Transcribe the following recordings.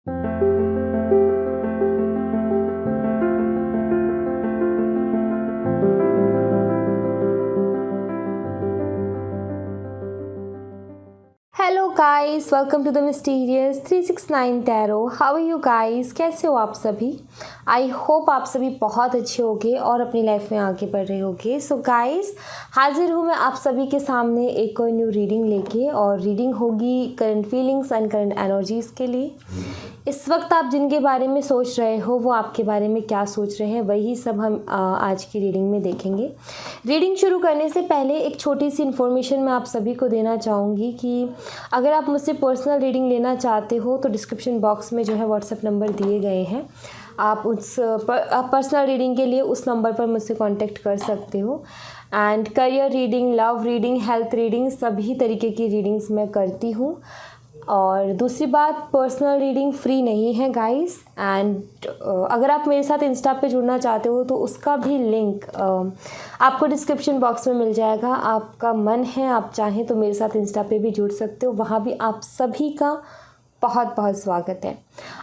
Hello guys, welcome to the mysterious 369 tarot. How are you guys? कैसे हो आप सभी? आई होप आप सभी बहुत अच्छे होंगे और अपनी लाइफ में आगे बढ़ रहे होंगे। सो गाइस, हाजिर हूँ मैं आप सभी के सामने एक और न्यू रीडिंग लेके, और रीडिंग होगी current feelings and current energies के लिए। इस वक्त आप जिनके बारे में सोच रहे हो वो आपके बारे में क्या सोच रहे हैं, वही सब हम आज की रीडिंग में देखेंगे। रीडिंग शुरू करने से पहले एक छोटी सी इन्फॉर्मेशन मैं आप सभी को देना चाहूँगी कि अगर आप मुझसे पर्सनल रीडिंग लेना चाहते हो तो डिस्क्रिप्शन बॉक्स में जो है व्हाट्सएप नंबर दिए गए हैं। आप पर्सनल रीडिंग के लिए उस नंबर पर मुझसे कांटेक्ट कर सकते हो। And career reading, love reading, health reading, सभी तरीके की रीडिंग्स मैं करती हूँ। और दूसरी बात, पर्सनल रीडिंग फ्री नहीं है गाइस। एंड अगर आप मेरे साथ इंस्टा पे जुड़ना चाहते हो तो उसका भी लिंक आपको डिस्क्रिप्शन बॉक्स में मिल जाएगा। आपका मन है, आप चाहें तो मेरे साथ इंस्टा पे भी जुड़ सकते हो, वहाँ भी आप सभी का बहुत बहुत स्वागत है।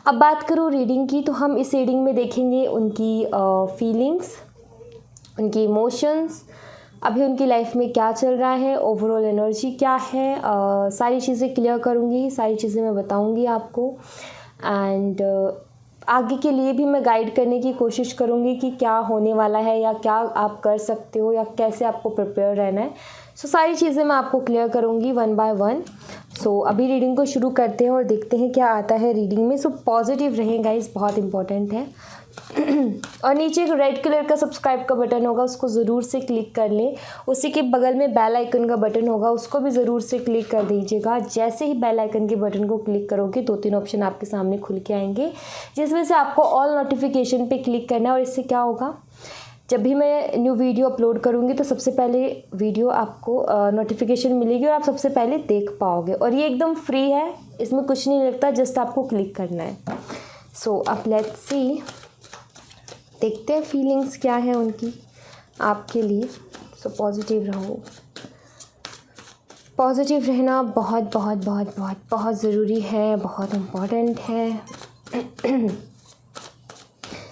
अब बात करूँ रीडिंग की, तो हम इस रीडिंग में देखेंगे उनकी फीलिंग्स, उनकी इमोशंस, अभी उनकी लाइफ में क्या चल रहा है, ओवरऑल एनर्जी क्या है, सारी चीज़ें क्लियर करूँगी, सारी चीज़ें मैं बताऊँगी आपको। एंड आगे के लिए भी मैं गाइड करने की कोशिश करूँगी कि क्या होने वाला है या क्या आप कर सकते हो या कैसे आपको प्रिपेयर रहना है। सो सारी चीज़ें मैं आपको क्लियर करूँगी वन बाय वन। सो अभी रीडिंग को शुरू करते हैं और देखते हैं क्या आता है रीडिंग में। सो पॉजिटिव रहें गाइस, बहुत इंपॉर्टेंट है। और नीचे एक रेड कलर का सब्सक्राइब का बटन होगा, उसको ज़रूर से क्लिक कर लें। उसी के बगल में बेल आइकन का बटन होगा, उसको भी ज़रूर से क्लिक कर दीजिएगा। जैसे ही बेल आइकन के बटन को क्लिक करोगे 2-3 ऑप्शन आपके सामने खुल के आएंगे, जिसमें से आपको ऑल नोटिफिकेशन पे क्लिक करना है। और इससे क्या होगा, जब भी मैं न्यू वीडियो अपलोड करूँगी तो सबसे पहले वीडियो आपको नोटिफिकेशन मिलेगी और आप सबसे पहले देख पाओगे। और ये एकदम फ्री है, इसमें कुछ नहीं लगता, जस्ट आपको क्लिक करना है। सो अब लेट्स सी, देखते हैं फीलिंग्स क्या है उनकी आपके लिए। सो पॉजिटिव रहो। पॉजिटिव रहना बहुत बहुत बहुत बहुत बहुत ज़रूरी है, बहुत इम्पॉर्टेंट है।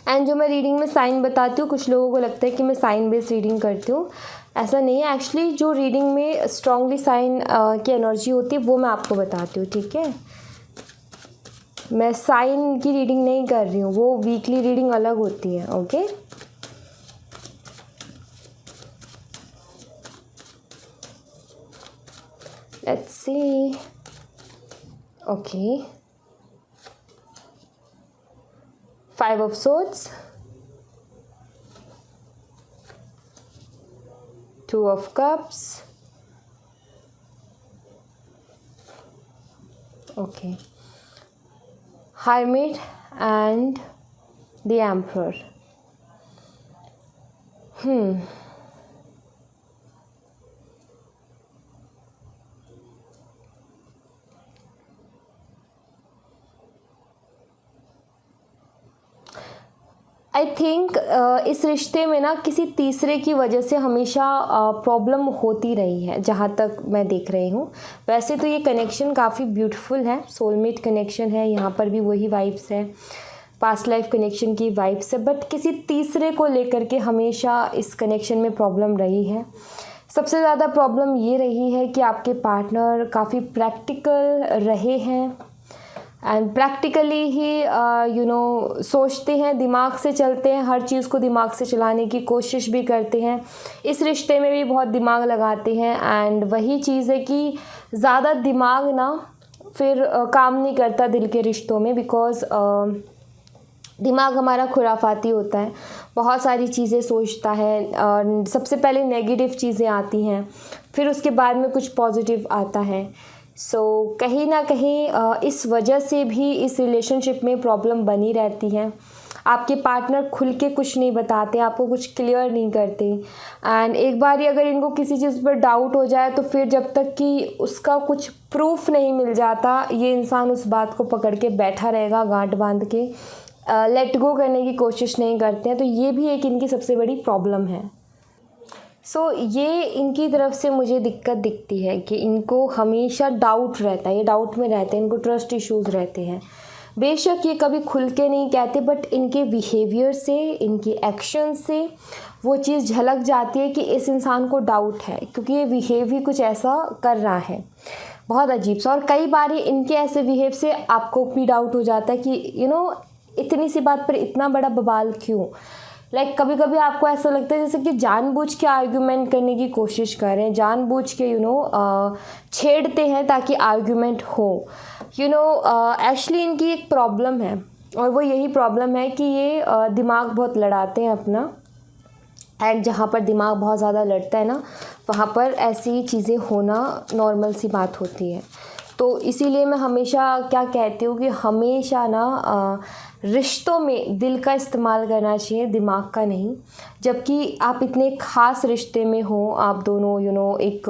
एंड जो मैं रीडिंग में साइन बताती हूँ, कुछ लोगों को लगता है कि मैं साइन बेस्ड रीडिंग करती हूँ, ऐसा नहीं है। एक्चुअली जो रीडिंग में स्ट्रांगली साइन की एनर्जी होती है वो मैं आपको बताती हूँ, ठीक है। मैं साइन की रीडिंग नहीं कर रही हूँ, वो वीकली रीडिंग अलग होती है। Okay, let's see. Okay, 5 of Swords, 2 of Cups, okay, Hermit and the Emperor. I think इस रिश्ते में ना किसी तीसरे की वजह से हमेशा प्रॉब्लम होती रही है, जहाँ तक मैं देख रही हूँ। वैसे तो ये कनेक्शन काफ़ी ब्यूटीफुल है, सोलमेट कनेक्शन है, यहाँ पर भी वही वाइब्स है, पास्ट लाइफ कनेक्शन की वाइब्स है, बट किसी तीसरे को लेकर के हमेशा इस कनेक्शन में प्रॉब्लम रही है। सबसे ज़्यादा प्रॉब्लम ये रही है कि आपके पार्टनर काफ़ी प्रैक्टिकल रहे हैं एंड प्रैक्टिकली ही सोचते हैं, दिमाग से चलते हैं, हर चीज़ को दिमाग से चलाने की कोशिश भी करते हैं। इस रिश्ते में भी बहुत दिमाग लगाते हैं। एंड वही चीज़ है कि ज़्यादा दिमाग ना फिर काम नहीं करता दिल के रिश्तों में, बिकॉज़ दिमाग हमारा खुराफाती होता है, बहुत सारी चीज़ें सोचता है। सबसे पहले नेगेटिव चीज़ें आती हैं, फिर उसके बाद में कुछ पॉजिटिव आता है। सो कहीं ना कहीं इस वजह से भी इस रिलेशनशिप में प्रॉब्लम बनी रहती है। आपके पार्टनर खुल के कुछ नहीं बताते, आपको कुछ क्लियर नहीं करते। एंड एक बार ही अगर इनको किसी चीज़ पर डाउट हो जाए तो फिर जब तक कि उसका कुछ प्रूफ नहीं मिल जाता, ये इंसान उस बात को पकड़ के बैठा रहेगा गांठ बांध के, लेट गो करने की कोशिश नहीं करते हैं। तो ये भी एक इनकी सबसे बड़ी प्रॉब्लम है। सो ये इनकी तरफ से मुझे दिक्कत दिखती है कि इनको हमेशा डाउट रहता है, ये डाउट में रहते हैं, इनको ट्रस्ट इश्यूज़ रहते हैं। बेशक ये कभी खुल के नहीं कहते, बट इनके बिहेवियर से, इनके एक्शन से वो चीज़ झलक जाती है कि इस इंसान को डाउट है, क्योंकि ये बिहेव ही कुछ ऐसा कर रहा है, बहुत अजीब सा। और कई बार इनके ऐसे बिहेव से आपको भी डाउट हो जाता है कि इतनी सी बात पर इतना बड़ा बवाल क्यों। कभी कभी आपको ऐसा लगता है जैसे कि जानबूझ के आर्ग्यूमेंट करने की कोशिश कर रहे हैं, जानबूझ के छेड़ते हैं ताकि आर्ग्यूमेंट हो। एक्चुअली इनकी एक प्रॉब्लम है, और वो यही प्रॉब्लम है कि ये दिमाग बहुत लड़ाते हैं अपना, एंड जहाँ पर दिमाग बहुत ज़्यादा लड़ता है ना, वहाँ पर ऐसी चीज़ें होना नॉर्मल सी बात होती है। तो इसीलिए मैं हमेशा क्या कहती हूँ कि हमेशा ना रिश्तों में दिल का इस्तेमाल करना चाहिए, दिमाग का नहीं। जबकि आप इतने ख़ास रिश्ते में हो, आप दोनों एक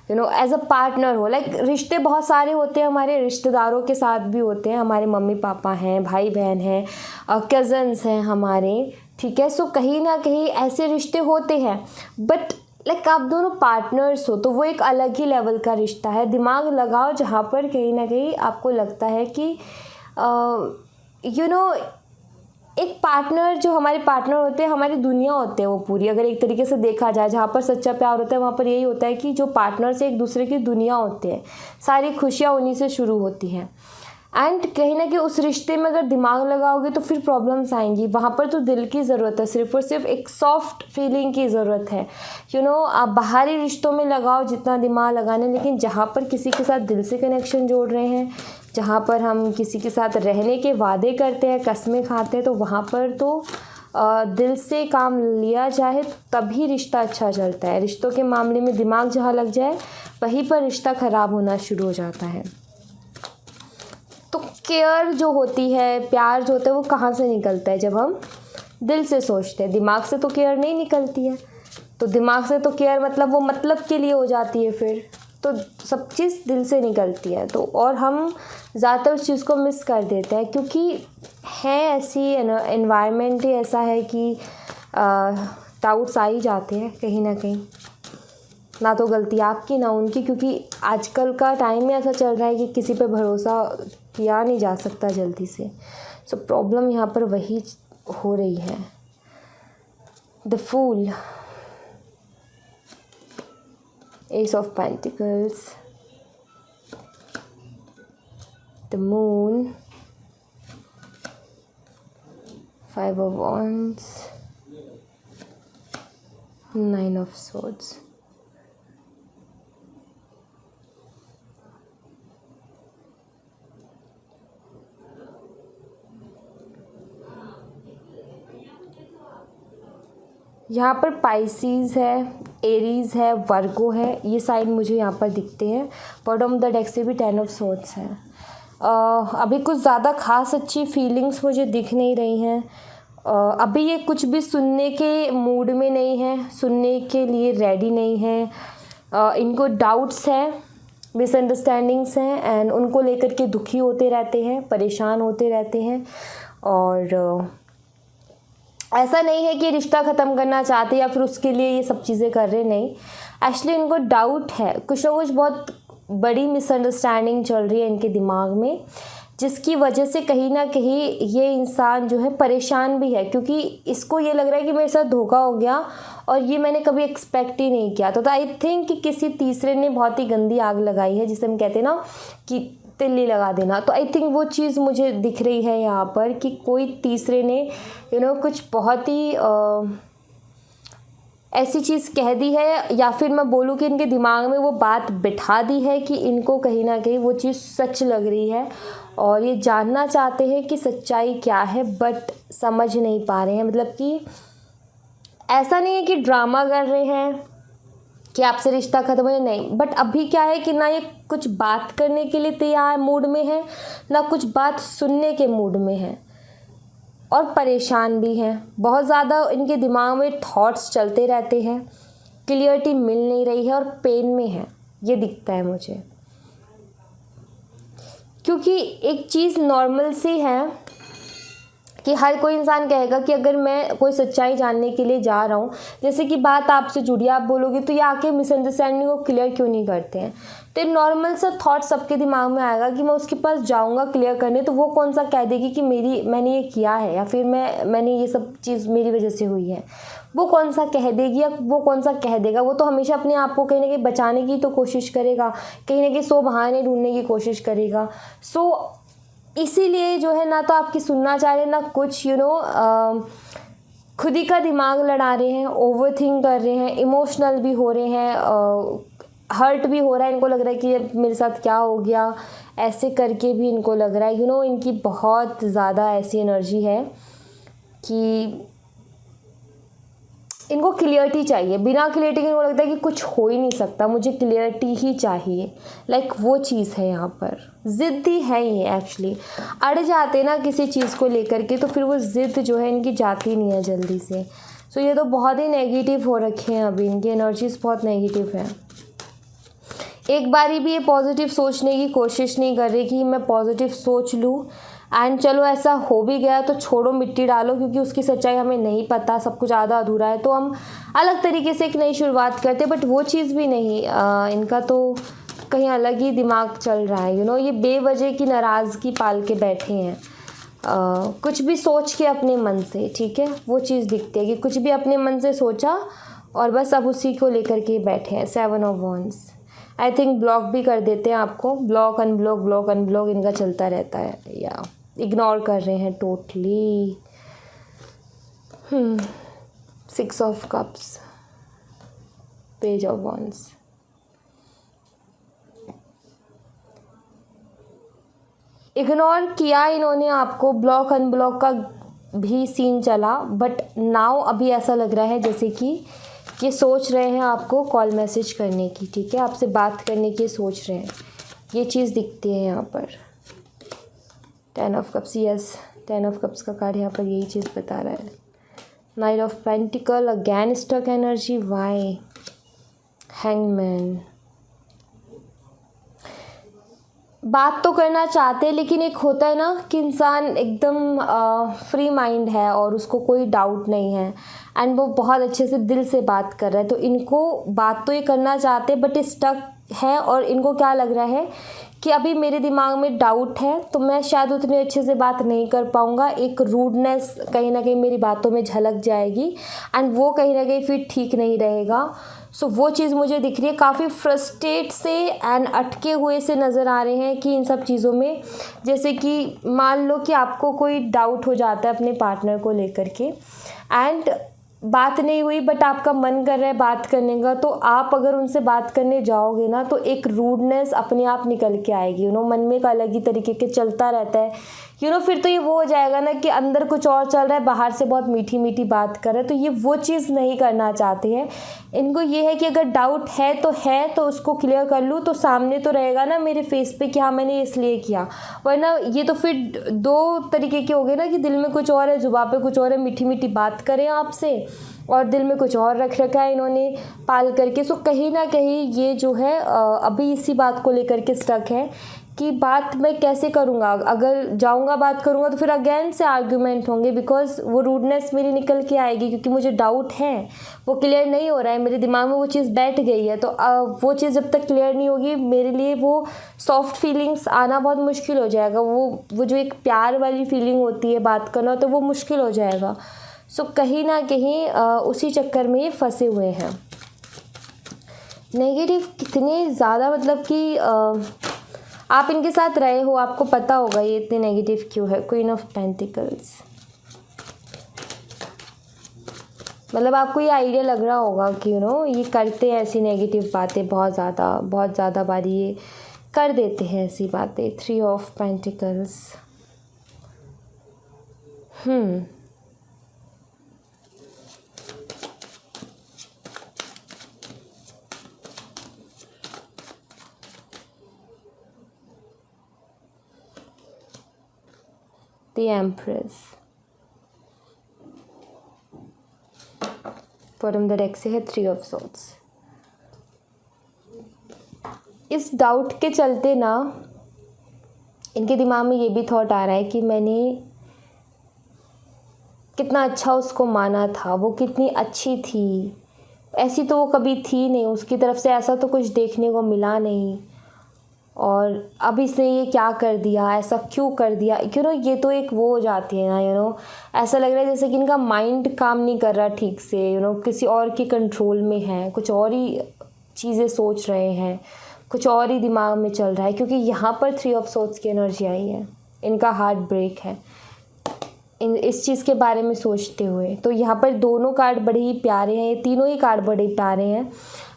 एज अ पार्टनर हो। रिश्ते बहुत सारे होते हैं, हमारे रिश्तेदारों के साथ भी होते हैं, हमारे मम्मी पापा हैं, भाई बहन हैं, कज़न्स हैं हमारे, ठीक है। सो कहीं ना कहीं ऐसे रिश्ते होते हैं, बट आप दोनों पार्टनर्स हो तो वो एक अलग ही लेवल का रिश्ता है। दिमाग लगाओ जहाँ पर कहीं ना कहीं आपको लगता है कि एक पार्टनर, जो हमारे पार्टनर होते हैं, हमारी दुनिया होते हैं वो पूरी। अगर एक तरीके से देखा जाए, जहाँ पर सच्चा प्यार होता है वहाँ पर यही होता है कि जो पार्टनर से एक दूसरे की दुनिया होते हैं, सारी खुशियाँ उन्हीं से शुरू होती हैं। एंड कहीं ना कहीं उस रिश्ते में अगर दिमाग लगाओगे तो फिर प्रॉब्लम्स आएंगी। वहाँ पर तो दिल की ज़रूरत है, सिर्फ और सिर्फ एक सॉफ्ट फीलिंग की ज़रूरत है। आप बाहरी रिश्तों में लगाओ जितना दिमाग लगाने, लेकिन जहाँ पर किसी के साथ दिल से कनेक्शन जोड़ रहे हैं, जहाँ पर हम किसी के साथ रहने के वादे करते हैं, कस्में खाते हैं, तो वहाँ पर तो दिल से काम लिया जाए तभी रिश्ता अच्छा चलता है। रिश्तों के मामले में दिमाग जहाँ लग जाए वहीं पर रिश्ता ख़राब होना शुरू हो जाता है। तो केयर जो होती है, प्यार जो होता है, वो कहाँ से निकलता है? जब हम दिल से सोचते हैं। दिमाग से तो केयर नहीं निकलती है। तो दिमाग से तो केयर मतलब वो मतलब के लिए हो जाती है, फिर तो सब चीज़ दिल से निकलती है। तो और हम ज़्यादातर उस चीज़ को मिस कर देते हैं, क्योंकि है ऐसी एनवायरनमेंट ही ऐसा है कि डाउट्स आ ही जाते हैं कहीं ना कहीं। ना तो गलती आपकी ना उनकी, क्योंकि आजकल का टाइम में ऐसा चल रहा है कि किसी पे भरोसा किया नहीं जा सकता जल्दी से। सो प्रॉब्लम यहाँ पर वही हो रही है। The fool, ace of pentacles, the moon, 5 of wands, 9 of swords। यहाँ पर पाइसीज़ है, एरीज़ है, वर्गो है, ये साइन मुझे यहाँ पर दिखते हैं। बॉटम ऑफ द डेक से भी 10 of swords है। अभी कुछ ज़्यादा खास अच्छी फीलिंग्स मुझे दिख नहीं रही हैं। अभी ये कुछ भी सुनने के मूड में नहीं है, सुनने के लिए रेडी नहीं है। इनको डाउट्स हैं, मिसअंडरस्टैंडिंग्स हैं, एंड उनको लेकर के दुखी होते रहते हैं, परेशान होते रहते हैं। और ऐसा नहीं है कि रिश्ता ख़त्म करना चाहते या फिर उसके लिए ये सब चीज़ें कर रहे, नहीं। एक्चुअली इनको डाउट है, कुछ ना कुछ बहुत बड़ी मिसअंडरस्टैंडिंग चल रही है इनके दिमाग में, जिसकी वजह से कहीं ना कहीं ये इंसान जो है परेशान भी है, क्योंकि इसको ये लग रहा है कि मेरे साथ धोखा हो गया और ये मैंने कभी एक्सपेक्ट ही नहीं किया। तो आई थिंक कि किसी तीसरे ने बहुत ही गंदी आग लगाई है, जिसे हम कहते हैं ना कि तिल्ली लगा देना। तो आई थिंक वो चीज़ मुझे दिख रही है यहाँ पर कि कोई तीसरे ने कुछ बहुत ही ऐसी चीज़ कह दी है, या फिर मैं बोलूँ कि इनके दिमाग में वो बात बिठा दी है कि इनको कहीं ना कहीं वो चीज़ सच लग रही है और ये जानना चाहते हैं कि सच्चाई क्या है, बट समझ नहीं पा रहे हैं। मतलब कि ऐसा नहीं है कि ड्रामा कर रहे हैं कि आपसे रिश्ता ख़त्म है, नहीं, बट अभी क्या है कि ना ये कुछ बात करने के लिए तैयार मूड में है, ना कुछ बात सुनने के मूड में है, और परेशान भी हैं। बहुत ज़्यादा इनके दिमाग में थॉट्स चलते रहते हैं, क्लियरिटी मिल नहीं रही है और पेन में है, ये दिखता है मुझे। क्योंकि एक चीज़ नॉर्मल सी है कि हर कोई इंसान कहेगा कि अगर मैं कोई सच्चाई जानने के लिए जा रहा हूँ, जैसे कि बात आपसे जुड़ी, आप बोलोगे तो ये आके मिसअंडरस्टैंडिंग को क्लियर क्यों नहीं करते हैं। तो नॉर्मल सा थॉट सबके दिमाग में आएगा कि मैं उसके पास जाऊँगा क्लियर करने, तो वो कौन सा कह देगी कि मैंने ये किया है, या फिर मैंने ये सब चीज़ मेरी वजह से हुई है। वो कौन सा कह देगी या वो कौन सा कह देगा। वो तो हमेशा अपने आप को कहीं ना कहीं बचाने की तो कोशिश करेगा, कहीं ना कहीं 100 बहाने ढूंढने की कोशिश करेगा। इसीलिए जो है ना तो आपकी सुनना चाह रहे ना कुछ खुद ही का दिमाग लड़ा रहे हैं, ओवरथिंक कर रहे हैं, इमोशनल भी हो रहे हैं, हर्ट भी हो रहा है, इनको लग रहा है कि मेरे साथ क्या हो गया, ऐसे करके भी इनको लग रहा है इनकी बहुत ज़्यादा ऐसी एनर्जी है कि इनको क्लियरिटी चाहिए। बिना क्लियरिटी के इनको लगता है कि कुछ हो ही नहीं सकता, मुझे क्लियरिटी ही चाहिए। वो चीज़ है यहाँ पर, ज़िद्दी है ये एक्चुअली। अड़ जाते ना किसी चीज़ को लेकर के तो फिर वो ज़िद्द जो है इनकी जाती नहीं है जल्दी से। ये तो बहुत ही नेगेटिव हो रखे हैं अभी, इनकी एनर्जीज बहुत नेगेटिव है। एक बारी भी ये पॉजिटिव सोचने की कोशिश नहीं कर रही कि मैं पॉजिटिव सोच लूँ एंड चलो ऐसा हो भी गया तो छोड़ो, मिट्टी डालो, क्योंकि उसकी सच्चाई हमें नहीं पता, सब कुछ आधा अधूरा है, तो हम अलग तरीके से एक नई शुरुआत करते। बट वो चीज़ भी नहीं, इनका तो कहीं अलग ही दिमाग चल रहा है। ये बेवजह की नाराज़गी पाल के बैठे हैं, कुछ भी सोच के अपने मन से, ठीक है, वो चीज़ दिखती है कि कुछ भी अपने मन से सोचा और बस अब उसी को लेकर के बैठे हैं। 7 of wands. I think block भी कर देते हैं आपको, ब्लॉक अनब्लॉक इनका चलता रहता है, या इग्नोर कर रहे हैं totally. 6 of cups, page of wands. Ignore किया इन्होंने आपको, ब्लॉक अनब्लॉक का भी सीन चला, बट नाउ अभी ऐसा लग रहा है जैसे कि ये सोच रहे हैं आपको कॉल मैसेज करने की, ठीक है, आपसे बात करने की सोच रहे हैं, ये चीज़ दिखती है यहाँ पर। 10 of cups, yes, 10 of cups का कार्ड यहाँ पर यही चीज़ बता रहा है। 9 of pentacle, again stuck energy, why, hangman. बात तो करना चाहते हैं, लेकिन एक होता है ना कि इंसान एकदम फ्री माइंड है और उसको कोई डाउट नहीं है एंड वो बहुत अच्छे से दिल से बात कर रहा है, तो इनको बात तो ये करना चाहते हैं बट स्टक है। और इनको क्या लग रहा है कि अभी मेरे दिमाग में डाउट है तो मैं शायद उतने अच्छे से बात नहीं कर पाऊँगा, एक रूडनेस कहीं ना कहीं मेरी बातों में झलक जाएगी एंड वो कहीं ना कहीं फिर ठीक नहीं रहेगा। वो चीज़ मुझे दिख रही है, काफ़ी फ्रस्ट्रेट से एंड अटके हुए से नज़र आ रहे हैं कि इन सब चीज़ों में। जैसे कि मान लो कि आपको कोई डाउट हो जाता है अपने पार्टनर को लेकर के एंड बात नहीं हुई बट आपका मन कर रहा है बात करने का, तो आप अगर उनसे बात करने जाओगे ना तो एक रूडनेस अपने आप निकल के आएगी। मन में एक अलग ही तरीके के चलता रहता है। फिर तो ये वो हो जाएगा ना कि अंदर कुछ और चल रहा है, बाहर से बहुत मीठी मीठी बात कर रहे हैं, तो ये वो चीज़ नहीं करना चाहते हैं। इनको ये है कि अगर डाउट है तो उसको क्लियर कर लूँ, तो सामने तो रहेगा ना मेरे फेस पे कि हाँ मैंने इसलिए किया। वरना ये तो फिर 2 तरीके के हो गए ना कि दिल में कुछ और है, जुबान पे कुछ और है, मीठी मीठी बात करें आपसे और दिल में कुछ और रख रखा है इन्होंने पाल करके। कहीं ना कहीं ये जो है अभी इसी बात को लेकर के स्टक है कि बात मैं कैसे करूँगा, अगर जाऊँगा बात करूँगा तो फिर अगेन से आर्ग्यूमेंट होंगे, बिकॉज वो रूडनेस मेरी निकल के आएगी, क्योंकि मुझे डाउट है, वो क्लियर नहीं हो रहा है, मेरे दिमाग में वो चीज़ बैठ गई है। तो वो चीज़ जब तक क्लियर नहीं होगी मेरे लिए वो सॉफ्ट फीलिंग्स आना बहुत मुश्किल हो जाएगा। वो जो एक प्यार वाली फीलिंग होती है बात करना, तो वो मुश्किल हो जाएगा। कहीं ना कहीं उसी चक्कर में ये फंसे हुए हैं। नेगेटिव कितने ज़्यादा, मतलब कि आप इनके साथ रहे हो, आपको पता होगा ये इतने नेगेटिव क्यों है। क्वीन ऑफ पेंटिकल्स, मतलब आपको ये आइडिया लग रहा होगा कि ये करते हैं ऐसी नेगेटिव बातें, बहुत ज़्यादा बारी ये कर देते हैं ऐसी बातें। 3 of pentacles, The Empress, bottom the deck से है 3 ऑफ सोर्ड्स। इस डाउट के चलते ना इनके दिमाग में ये भी थॉट आ रहा है कि मैंने कितना अच्छा उसको माना था, वो कितनी अच्छी थी, ऐसी तो वो कभी थी नहीं, उसकी तरफ से ऐसा तो कुछ देखने को मिला नहीं, और अब इसने ये क्या कर दिया, ऐसा क्यों कर दिया, ये तो एक वो हो जाती है ना, ऐसा लग रहा है जैसे कि इनका माइंड काम नहीं कर रहा ठीक से, किसी और के कंट्रोल में है, कुछ और ही चीज़ें सोच रहे हैं, कुछ और ही दिमाग में चल रहा है, क्योंकि यहाँ पर 3 ऑफ सोर्ड्स की एनर्जी आई है, इनका हार्ट ब्रेक है इस चीज़ के बारे में सोचते हुए। तो यहाँ पर दोनों कार्ड बड़े ही प्यारे हैं, ये तीनों ही कार्ड बड़े प्यारे हैं,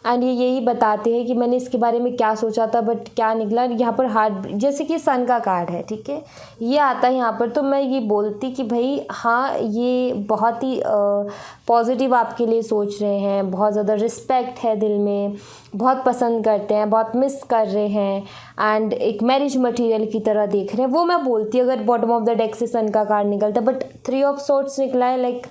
एंड ये यही बताते हैं कि मैंने इसके बारे में क्या सोचा था बट क्या निकला। यहाँ पर हार्ट, जैसे कि सन का कार्ड है, ठीक है, ये आता है यहाँ पर, तो मैं ये बोलती कि भाई हाँ, ये बहुत ही पॉजिटिव आपके लिए सोच रहे हैं, बहुत ज़्यादा रिस्पेक्ट है दिल में, बहुत पसंद करते हैं, बहुत मिस कर रहे हैं, एंड एक मैरिज मटेरियल की तरह देख रहे हैं, वो मैं बोलती अगर बॉटम ऑफ द डेक से सन का कार्ड निकलता। बट 3 ऑफ सोर्ड्स निकला है, लाइक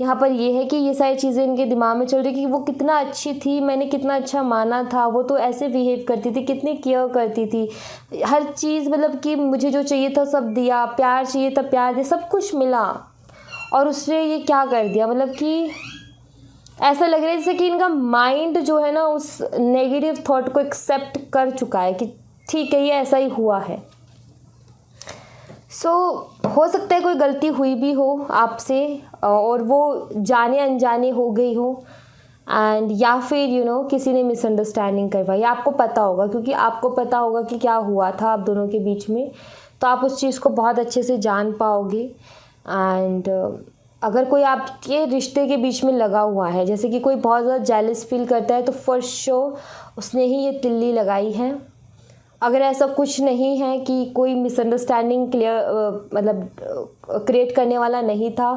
यहाँ पर ये है कि ये सारी चीज़ें इनके दिमाग में चल रही कि वो कितना अच्छी थी, मैंने कितना अच्छा माना था, वो तो ऐसे बिहेव करती थी, कितनी केयर करती थी, हर चीज़, मतलब कि मुझे जो चाहिए था सब दिया, प्यार चाहिए था प्यार दिया, सब कुछ मिला, और उसने ये क्या कर दिया, मतलब कि ऐसा लग रहा है जैसे कि इनका माइंड जो है ना उस नेगेटिव थॉट को एक्सेप्ट कर चुका है कि ठीक है, ये ऐसा ही हुआ है। हो सकता है कोई गलती हुई भी हो आपसे, और वो जाने अनजाने हो गई हो, एंड या फिर किसी ने मिसअंडरस्टैंडिंग करवाई, आपको पता होगा, क्योंकि आपको पता होगा कि क्या हुआ था आप दोनों के बीच में, तो आप उस चीज़ को बहुत अच्छे से जान पाओगे। एंड अगर कोई आपके रिश्ते के बीच में लगा हुआ है, जैसे कि कोई बहुत ज़्यादा जेलस फील करता है, तो फॉर श्योर उसने ही ये तिल्ली लगाई है। अगर ऐसा कुछ नहीं है कि कोई मिसअंडरस्टैंडिंग मतलब क्रिएट करने वाला नहीं था,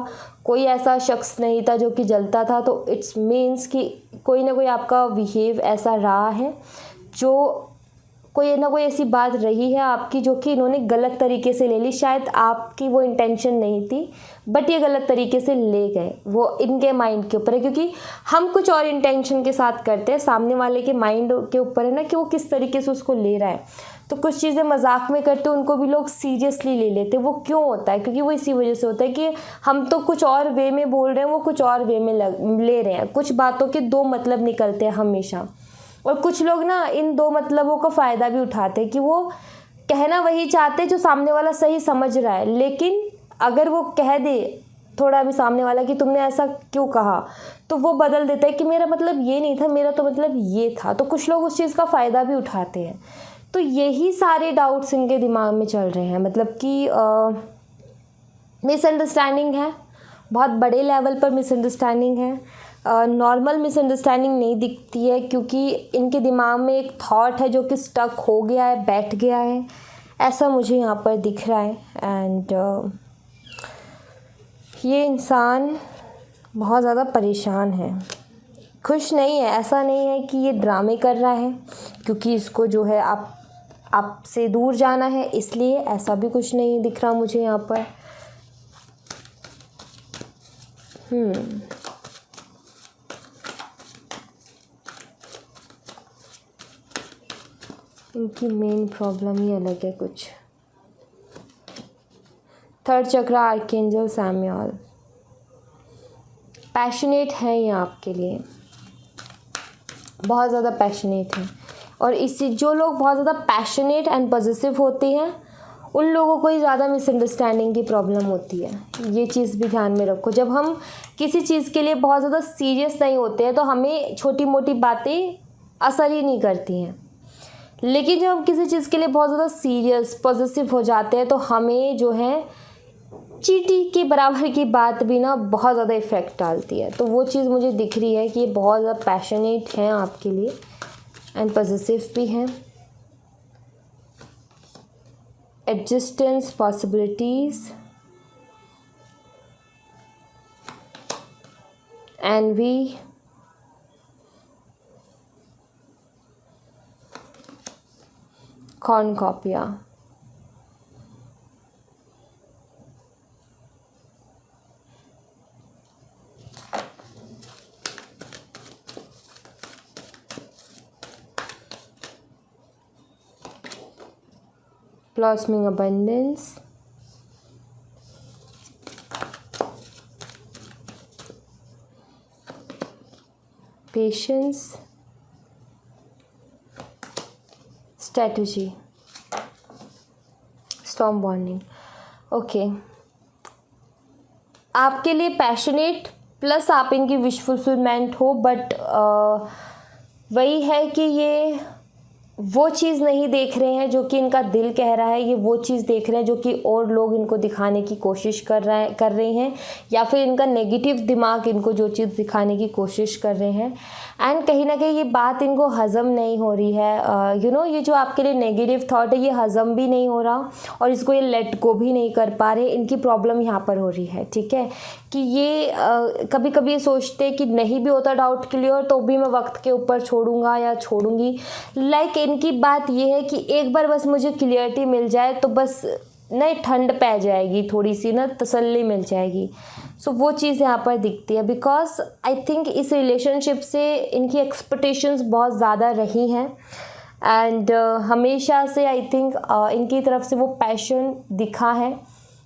कोई ऐसा शख्स नहीं था जो कि जलता था, तो इट्स मीन्स कि कोई ना कोई आपका बिहेव ऐसा रहा है, जो कोई ना कोई ऐसी बात रही है आपकी जो कि इन्होंने गलत तरीके से ले ली। शायद आपकी वो इंटेंशन नहीं थी, बट ये गलत तरीके से ले गए, वो इनके माइंड के ऊपर है, क्योंकि हम कुछ और इंटेंशन के साथ करते हैं, सामने वाले के माइंड के ऊपर है ना कि वो किस तरीके से उसको ले रहा है। तो कुछ चीज़ें मजाक में करते हैं, उनको भी लोग सीरियसली ले लेते हैं। वो क्यों होता है? क्योंकि वो इसी वजह से होता है कि हम तो कुछ और वे में बोल रहे हैं, वो कुछ और वे में ले रहे हैं। कुछ बातों के 2 मतलब निकलते हैं हमेशा, और कुछ लोग ना इन 2 मतलबों का फ़ायदा भी उठाते हैं कि वो कहना वही चाहते हैं जो सामने वाला सही समझ रहा है, लेकिन अगर वो कह दे थोड़ा भी सामने वाला कि तुमने ऐसा क्यों कहा, तो वो बदल देता है कि मेरा मतलब ये नहीं था, मेरा तो मतलब ये था। तो कुछ लोग उस चीज़ का फ़ायदा भी उठाते हैं। तो यही सारे डाउट्स इनके दिमाग में चल रहे हैं, मतलब कि मिसअंडरस्टैंडिंग है, बहुत बड़े लेवल पर मिसअंडरस्टैंडिंग है। नॉर्मल मिसअंडरस्टैंडिंग नहीं दिखती है, क्योंकि इनके दिमाग में एक थॉट है जो कि स्टक हो गया है, बैठ गया है, ऐसा मुझे यहाँ पर दिख रहा है। एंड ये इंसान बहुत ज़्यादा परेशान है, खुश नहीं है। ऐसा नहीं है कि ये ड्रामे कर रहा है क्योंकि इसको जो है आपसे दूर जाना है, इसलिए ऐसा भी कुछ नहीं दिख रहा मुझे यहाँ पर। इनकी मेन प्रॉब्लम ही अलग है कुछ। 3rd चक्र आर्कएंजल सैमुअल पैशनेट है ये आपके लिए, बहुत ज़्यादा पैशनेट है। और इसी जो लोग बहुत ज़्यादा पैशनेट एंड पॉजिटिव होते हैं, उन लोगों को ही ज़्यादा मिसअंडरस्टैंडिंग की प्रॉब्लम होती है। ये चीज़ भी ध्यान में रखो। जब हम किसी चीज़ के लिए बहुत ज़्यादा सीरियस नहीं होते हैं, तो हमें छोटी मोटी बातें असर ही नहीं करती हैं, लेकिन जब हम किसी चीज़ के लिए बहुत ज़्यादा सीरियस पॉजिटिव हो जाते हैं, तो हमें जो है चींटी के बराबर की बात भी ना बहुत ज़्यादा इफ़ेक्ट डालती है। तो वो चीज़ मुझे दिख रही है कि ये बहुत ज़्यादा पैशनेट हैं आपके लिए एंड पॉजिटिव भी हैं। Existence possibilities, envy, cornucopia. blossoming abundance, patience, strategy, storm warning. Okay, आपके लिए पैशनेट प्लस आप इनकी विश फुलफिलमेंट हो, बट वही है कि ये वो चीज़ नहीं देख रहे हैं जो कि इनका दिल कह रहा है, ये वो चीज़ देख रहे हैं जो कि और लोग इनको दिखाने की कोशिश कर रहे हैं, या फिर इनका नेगेटिव दिमाग इनको जो चीज़ दिखाने की कोशिश कर रहे हैं। एंड कहीं ना कहीं ये बात इनको हज़म नहीं हो रही है। ये जो आपके लिए नेगेटिव थॉट है ये हज़म भी नहीं हो रहा और इसको ये लेट गो भी नहीं कर पा रहे। इनकी प्रॉब्लम यहाँ पर हो रही है, ठीक है, कि ये कभी कभी ये सोचते कि नहीं भी होता डाउट क्लियर तो भी मैं वक्त के ऊपर छोड़ूंगा या छोड़ूंगी। लाइक इनकी बात ये है कि एक बार बस मुझे क्लियरिटी मिल जाए तो बस नहीं ठंड पै जाएगी, थोड़ी सी ना तसल्ली मिल जाएगी। सो वो चीज़ यहाँ पर दिखती है, बिकॉज आई थिंक इस रिलेशनशिप से इनकी एक्सपेक्टेशंस बहुत ज़्यादा रही हैं एंड हमेशा से आई थिंक इनकी तरफ से वो पैशन दिखा है।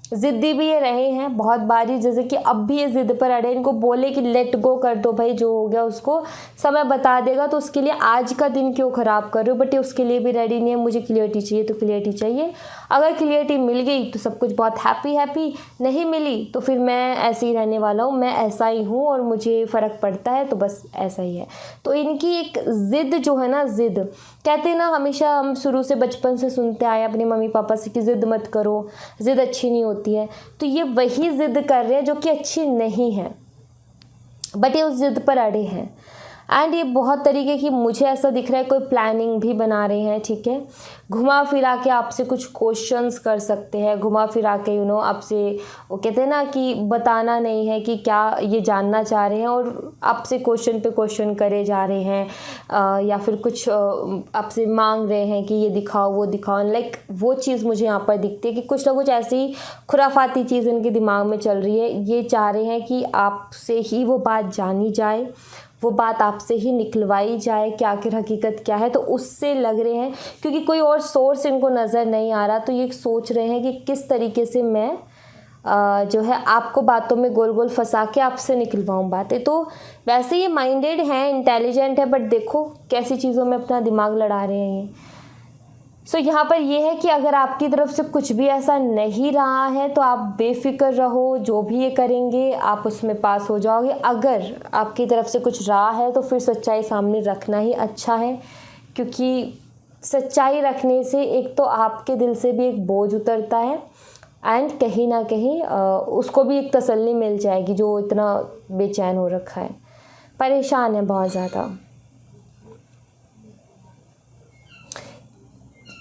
ज़िद्दी भी ये रहे हैं बहुत बारी, जैसे कि अब भी ये ज़िद पर अड़े। इनको बोले कि लेट गो कर दो भाई, जो हो गया उसको समय बता देगा, तो उसके लिए आज का दिन क्यों ख़राब कर रहे हो। बट ये उसके लिए भी रेडी नहीं है। मुझे क्लियरिटी चाहिए तो क्लियरिटी चाहिए। अगर क्लियरिटी मिल गई तो सब कुछ बहुत हैप्पी, नहीं मिली तो फिर मैं ऐसे ही रहने वाला हूँ, मैं ऐसा ही हूँ और मुझे फ़र्क पड़ता है तो बस ऐसा ही है। तो इनकी एक ज़िद जो है ना, ज़िद कहते हैं ना, हमेशा हम शुरू से बचपन से सुनते आए अपने मम्मी पापा से कि ज़िद मत करो, ज़िद अच्छी नहीं होती है। तो ये वही ज़िद कर रहे हैं जो कि अच्छी नहीं है, बट ये उस ज़िद पर अड़े हैं। एंड ये बहुत तरीके की, मुझे ऐसा दिख रहा है, कोई प्लानिंग भी बना रहे हैं, ठीक है। घुमा फिरा के आपसे कुछ क्वेश्चंस कर सकते हैं, घुमा फिरा के आपसे, वो कहते हैं ना कि बताना नहीं है कि क्या ये जानना चाह रहे हैं, और आपसे क्वेश्चन पे क्वेश्चन करे जा रहे हैं या फिर कुछ आपसे मांग रहे हैं कि ये दिखाओ वो दिखाओ। लाइक वो चीज़ मुझे यहाँ पर दिखती है कि कुछ ना कुछ ऐसी खुराफाती चीज़ इनके दिमाग में चल रही है। ये चाह रहे हैं कि आपसे ही वो बात जानी जाए, वो बात आपसे ही निकलवाई जाए कि आखिर हकीकत क्या है। तो उससे लग रहे हैं, क्योंकि कोई और सोर्स इनको नज़र नहीं आ रहा, तो ये सोच रहे हैं कि किस तरीके से मैं जो है आपको बातों में गोल गोल फंसा के आपसे निकलवाऊँ बातें। तो वैसे ये माइंडेड हैं, इंटेलिजेंट है, बट देखो कैसी चीज़ों में अपना दिमाग लड़ा रहे हैं ये। सो यहाँ पर ये है कि अगर आपकी तरफ से कुछ भी ऐसा नहीं रहा है तो आप बेफिक्र रहो, जो भी ये करेंगे आप उसमें पास हो जाओगे। अगर आपकी तरफ से कुछ रहा है तो फिर सच्चाई सामने रखना ही अच्छा है, क्योंकि सच्चाई रखने से एक तो आपके दिल से भी एक बोझ उतरता है एंड कहीं ना कहीं उसको भी एक तसल्ली मिल जाएगी जो इतना बेचैन हो रखा है, परेशान है बहुत ज़्यादा।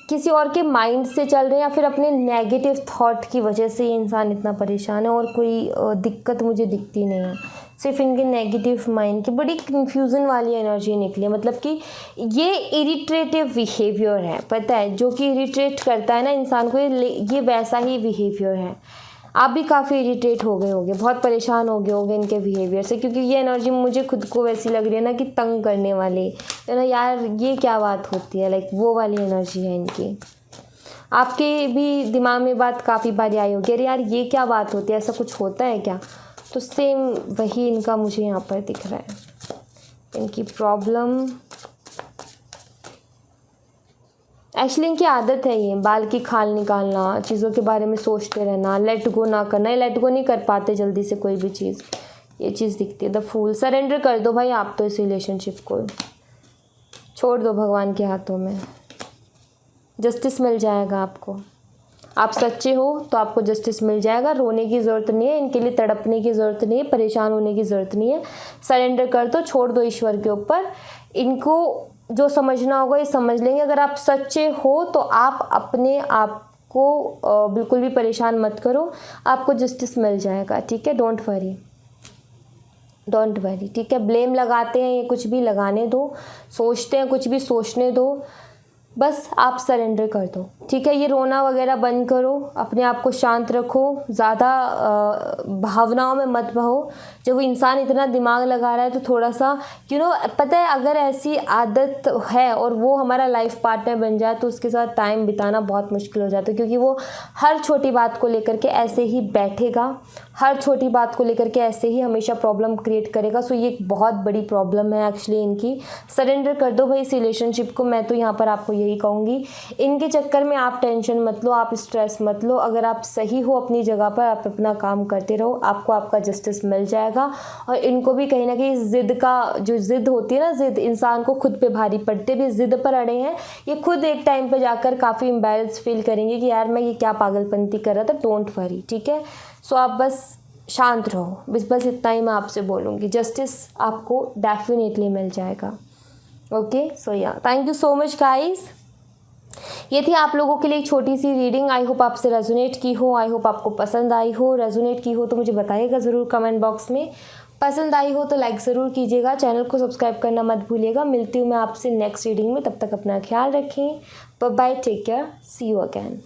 किसी और के माइंड से चल रहे हैं या फिर अपने नेगेटिव थॉट की वजह से ये इंसान इतना परेशान है, और कोई दिक्कत मुझे दिखती नहीं है। सिर्फ इनके नेगेटिव माइंड की बड़ी कन्फ्यूज़न वाली एनर्जी निकली है। मतलब कि ये इरिटेटिव बिहेवियर है, पता है, जो कि इरिटेट करता है ना इंसान को, ये वैसा ही बिहेवियर है। आप भी काफ़ी इरिटेट हो गए होंगे, बहुत परेशान हो गए होंगे इनके बिहेवियर से, क्योंकि ये एनर्जी मुझे खुद को वैसी लग रही है ना कि तंग करने वाली है ना। यार ये क्या बात होती है, लाइक वो वाली एनर्जी है इनकी। आपके भी दिमाग में बात काफ़ी बार आई होगी, अरे यार ये क्या बात होती है, ऐसा कुछ होता है क्या। तो सेम वही इनका मुझे यहाँ पर दिख रहा है। इनकी प्रॉब्लम एक्चुअली इनकी आदत है, ये बाल की खाल निकालना, चीज़ों के बारे में सोचते रहना, लेट गो ना करना। ये लेट गो नहीं कर पाते जल्दी से कोई भी चीज़, ये चीज़ दिखती है। द फूल, सरेंडर कर दो भाई आप तो इस रिलेशनशिप को, छोड़ दो भगवान के हाथों में, जस्टिस मिल जाएगा आपको। आप सच्चे हो तो आपको जस्टिस मिल जाएगा। रोने की ज़रूरत नहीं है, इनके लिए तड़पने की ज़रूरत नहीं है, परेशान होने की ज़रूरत नहीं है। सरेंडर कर दो, छोड़ दो ईश्वर के ऊपर। इनको जो समझना होगा ये समझ लेंगे। अगर आप सच्चे हो तो आप अपने आप को बिल्कुल भी परेशान मत करो, आपको जस्टिस मिल जाएगा, ठीक है। डोंट वरी, ठीक है। ब्लेम लगाते हैं, ये कुछ भी लगाने दो, सोचते हैं कुछ भी सोचने दो। बस आप सरेंडर कर दो, ठीक है। ये रोना वगैरह बंद करो, अपने आप को शांत रखो, ज़्यादा भावनाओं में मत बहो। जब वो इंसान इतना दिमाग लगा रहा है तो थोड़ा सा पता है, अगर ऐसी आदत है और वो हमारा लाइफ पार्टनर बन जाए तो उसके साथ टाइम बिताना बहुत मुश्किल हो जाता है, क्योंकि वो हर छोटी बात को लेकर के ऐसे ही बैठेगा, हर छोटी बात को लेकर के ऐसे ही हमेशा प्रॉब्लम क्रिएट करेगा। सो ये एक बहुत बड़ी प्रॉब्लम है एक्चुअली इनकी। सरेंडर कर दो भाई इस रिलेशनशिप को, मैं तो यहाँ पर आपको यही कहूँगी। इनके चक्कर में आप टेंशन मत लो, आप स्ट्रेस मत लो। अगर आप सही हो अपनी जगह पर, आप अपना काम करते रहो, आपको आपका जस्टिस मिल जाएगा। और इनको भी कहीं ना कहीं जिद होती है ना, जिद इंसान को खुद पे भारी पड़ते, भी जिद पर अड़े हैं। ये खुद एक टाइम पे जाकर काफ़ी एम्बैरेस फील करेंगे कि यार मैं ये क्या पागलपंती कर रहा था। डोंट वरी, ठीक है। सो आप बस शांत रहो, बस इतना ही मैं आपसे बोलूँगी। जस्टिस आपको डेफिनेटली मिल जाएगा। ओके, सो या thank you so much guys. ये थी आप लोगों के लिए एक छोटी सी रीडिंग। आई होप आपसे रेजोनेट की हो, आई होप आपको पसंद आई हो। रेजोनेट की हो तो मुझे बताइएगा ज़रूर कमेंट बॉक्स में। पसंद आई हो तो लाइक ज़रूर कीजिएगा, चैनल को सब्सक्राइब करना मत भूलिएगा। मिलती हूँ मैं आपसे नेक्स्ट रीडिंग में, तब तक अपना ख्याल रखें। Bye bye, take care, see you again.